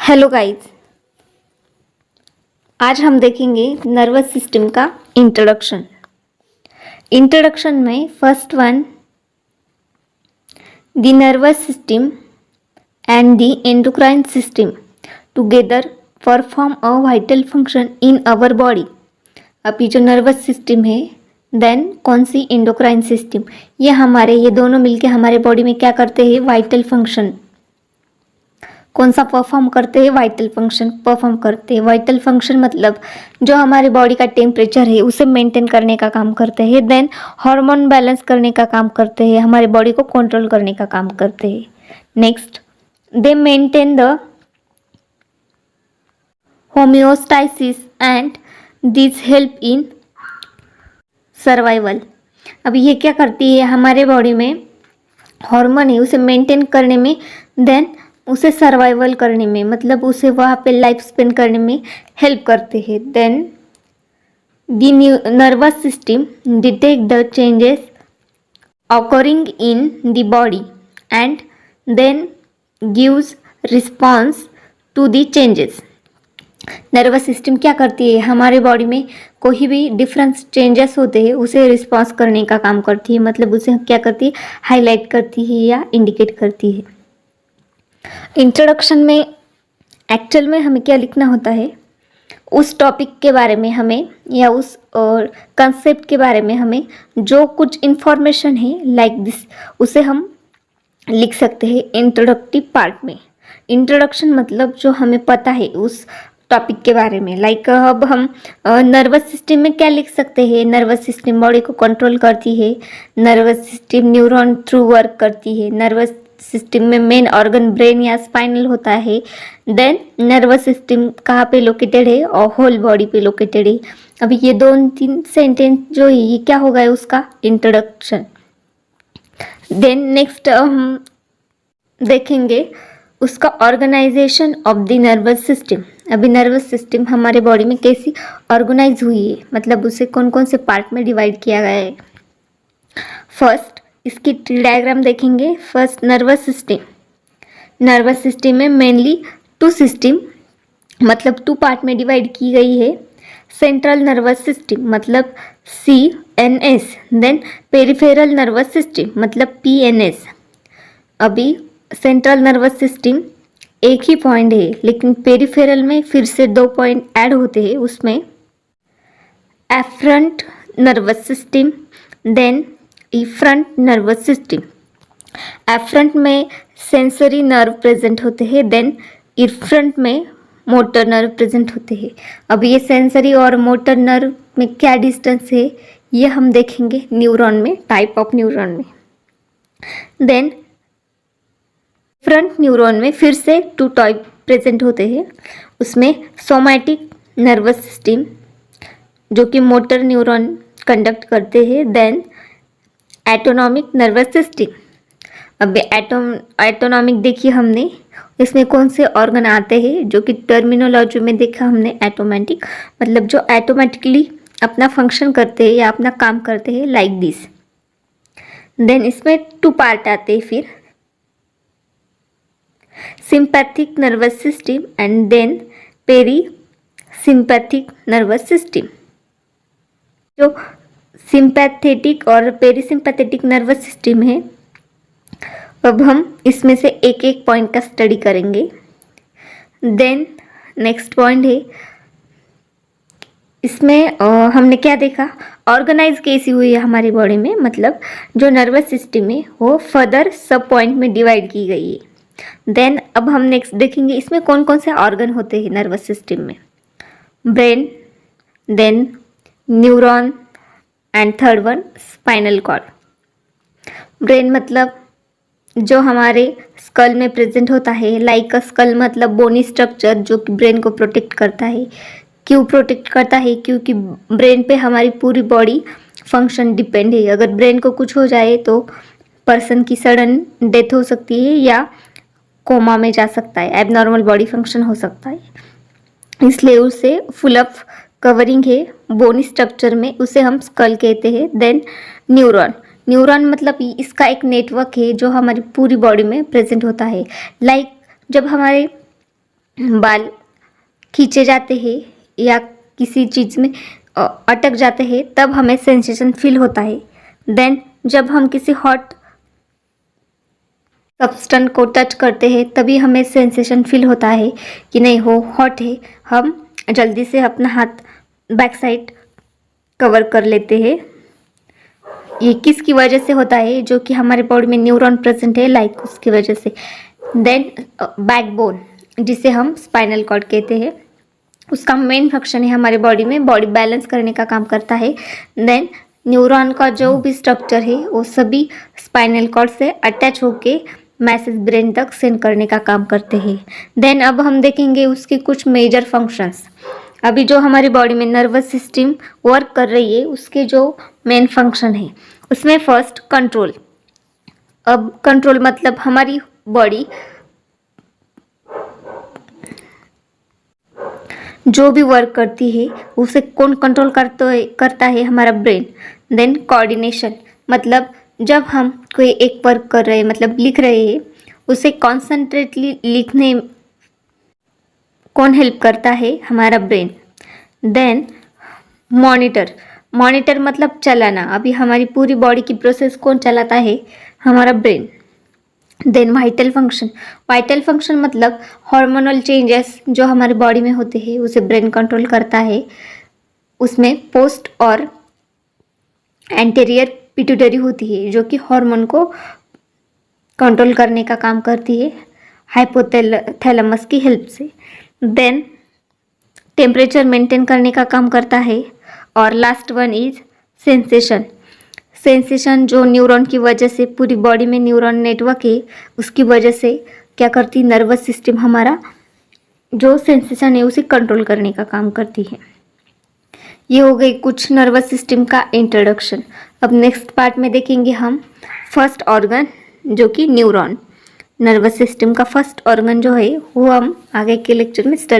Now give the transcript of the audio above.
Hello guys, आज हम देखेंगे नर्वस सिस्टम का इंट्रोडक्शन। इंट्रोडक्शन में first one, the nervous system and the endocrine system together perform a vital function in our body. अब ये जो नर्वस सिस्टम है, देन कौन सी एंडोक्राइन सिस्टम, ये दोनों मिलके हमारे बॉडी में क्या करते हैं, वाइटल फंक्शन। कौन सा परफॉर्म करते हैं, वाइटल फंक्शन परफॉर्म करते हैं। वाइटल फंक्शन मतलब जो हमारे बॉडी का टेम्परेचर है उसे मेंटेन करने का काम करते हैं। देन हार्मोन बैलेंस करने का काम करते हैं, हमारे बॉडी को कंट्रोल करने का काम करते हैं। Next, they maintain the homeostasis and this help in survival. अब ये क्या करती है, हमारे बॉडी में हार्मोन है उसे मेंटेन करने में, देन उसे सर्वाइवल करने में, मतलब उसे वहाँ पे लाइफ स्पेंड करने में हेल्प करते हैं। Then the nervous system detect the changes occurring in the body and then gives response to the changes. Nervous system क्या करती है, हमारे बॉडी में कोई भी डिफरेंस चेंजेस होते हैं उसे रिस्पॉन्स करने का काम करती है, मतलब उसे क्या करती है, हाईलाइट करती है या इंडिकेट करती है। इंट्रोडक्शन में एक्चुअल में हमें क्या लिखना होता है, उस टॉपिक के बारे में हमें या उस कंसेप्ट के बारे में हमें जो कुछ इन्फॉर्मेशन है लाइक दिस, उसे हम लिख सकते हैं इंट्रोडक्टिव पार्ट में। इंट्रोडक्शन मतलब जो हमें पता है उस टॉपिक के बारे में। लाइक अब हम नर्वस सिस्टम में क्या लिख सकते हैं, नर्वस सिस्टम बॉडी को कंट्रोल करती है, nervous system neuron through work करती है, नर्वस सिस्टम में मेन ऑर्गन ब्रेन या स्पाइनल होता है। देन नर्वस सिस्टम कहाँ पे लोकेटेड है, और होल बॉडी पे लोकेटेड है। अभी ये 2-3 सेंटेंस जो है ये क्या होगा, उसका इंट्रोडक्शन। देन नेक्स्ट हम देखेंगे उसका organisation of the nervous system. अभी नर्वस सिस्टम हमारे बॉडी में कैसी ऑर्गेनाइज हुई है, मतलब उसे कौन कौन से पार्ट में डिवाइड किया गया है। फर्स्ट इसकी ट्री डायग्राम देखेंगे। फर्स्ट नर्वस सिस्टम में मेनली 2 सिस्टम, मतलब 2 पार्ट में डिवाइड की गई है। सेंट्रल नर्वस सिस्टम मतलब CNS, then peripheral nervous system मतलब PNS। अभी सेंट्रल नर्वस सिस्टम एक ही पॉइंट है, लेकिन पेरिफेरल में फिर से 2 पॉइंट ऐड होते हैं, उसमें afferent nervous system, then efferent nervous system. Afferent में सेंसरी नर्व प्रेजेंट होते हैं, देन इफ्रंट में मोटर नर्व प्रेजेंट होते हैं। अब ये सेंसरी और मोटर नर्व में क्या डिस्टेंस है, ये हम देखेंगे न्यूरॉन में, टाइप ऑफ न्यूरॉन में। देन फ्रंट न्यूरॉन में फिर से 2 टाइप प्रेजेंट होते हैं, उसमें सोमैटिक नर्वस सिस्टम जो कि मोटर न्यूरॉन कंडक्ट करते हैं, देन एटोनॉमिक नर्वस सिस्टम। अब एटोनॉमिक देखिए हमने, इसमें कौन से ऑर्गन आते हैं, जो कि टर्मिनोलॉजी में देखा हमने एटोमेटिक, मतलब जो ऑटोमेटिकली अपना फंक्शन करते हैं या अपना काम करते हैं, लाइक दिस। देन इसमें 2 पार्ट आते हैं, फिर sympathetic nervous system and then parasympathetic nervous system. जो सिंपैथेटिक और पेरीसिंपैथेटिक नर्वस सिस्टम है, अब हम इसमें से एक एक पॉइंट का स्टडी करेंगे। देन नेक्स्ट पॉइंट है, इसमें हमने क्या देखा, ऑर्गेनाइज कैसी हुई है हमारी बॉडी में, मतलब जो नर्वस सिस्टम है वो फर्दर सब पॉइंट में डिवाइड की गई है। देन अब हम नेक्स्ट देखेंगे इसमें कौन कौन से ऑर्गन होते हैं नर्वस सिस्टम में, brain, then neuron and third one spinal cord. Brain मतलब जो हमारे स्कल में प्रेजेंट होता है, लाइक अ स्कल मतलब बोनी स्ट्रक्चर जो कि ब्रेन को प्रोटेक्ट करता है। क्यों प्रोटेक्ट करता है, क्योंकि ब्रेन पे हमारी पूरी बॉडी फंक्शन डिपेंड है। अगर ब्रेन को कुछ हो जाए तो पर्सन की सडन डेथ हो सकती है या कोमा में जा सकता है, एबनॉर्मल बॉडी फंक्शन हो सकता है, इसलिए उसे फुल ऑफ कवरिंग है बोनी स्ट्रक्चर में, उसे हम स्कल कहते हैं। देन न्यूरॉन मतलब इसका एक नेटवर्क है जो हमारी पूरी बॉडी में प्रेजेंट होता है। लाइक जब हमारे बाल खींचे जाते हैं या किसी चीज़ में अटक जाते हैं तब हमें सेंसेशन फील होता है। देन जब हम किसी हॉट सब्सटेंस को टच करते हैं तभी हमें सेंसेशन फील होता है कि नहीं वो हॉट है। हम जल्दी से अपना हाथ बैक साइड कवर कर लेते हैं। ये किसकी वजह से होता है? जो कि हमारे बॉडी में न्यूरॉन प्रेजेंट है लाइक उसकी वजह से। देन बैकबोन जिसे हम स्पाइनल कॉर्ड कहते हैं, उसका मेन फंक्शन है हमारे बॉडी में बॉडी बैलेंस करने का काम करता है। देन न्यूरॉन का जो भी स्ट्रक्चर है वो सभी स्पाइनल कॉर्ड से अटैच होके मैसेज ब्रेन तक सेंड करने का काम करते हैं। देन अब हम देखेंगे उसके कुछ मेजर फंक्शंस। अभी जो हमारी बॉडी में नर्वस सिस्टम वर्क कर रही है उसके जो मेन फंक्शन है उसमें फर्स्ट कंट्रोल। अब कंट्रोल मतलब हमारी बॉडी जो भी वर्क करती है उसे कौन कंट्रोल करता है? हमारा ब्रेन। देन कोऑर्डिनेशन मतलब जब हम कोई एक वर्क कर रहे हैं मतलब लिख रहे हैं उसे कॉन्सेंट्रेटली लिखने कौन हेल्प करता है? हमारा ब्रेन। देन मॉनिटर मतलब चलाना। अभी हमारी पूरी बॉडी की प्रोसेस कौन चलाता है? हमारा ब्रेन। देन वाइटल फंक्शन मतलब हार्मोनल चेंजेस जो हमारे बॉडी में होते हैं उसे ब्रेन कंट्रोल करता है। उसमें पोस्ट और एंटेरियर पिट्यूटरी होती है जो कि हार्मोन को कंट्रोल करने का काम करती है हाइपोथैलेमस की हेल्प से। देन टेम्परेचर मेंटेन करने का काम करता है। और लास्ट वन इज सेंसेशन जो न्यूरॉन की वजह से पूरी बॉडी में न्यूरॉन नेटवर्क है उसकी वजह से क्या करती? नर्वस सिस्टम हमारा जो सेंसेशन है उसे कंट्रोल करने का काम करती है। ये हो गई कुछ नर्वस सिस्टम का इंट्रोडक्शन। अब नेक्स्ट पार्ट में देखेंगे हम फर्स्ट ऑर्गन जो कि न्यूरॉन। नर्वस सिस्टम का फर्स्ट ऑर्गन जो है वो हम आगे के लेक्चर में स्टडी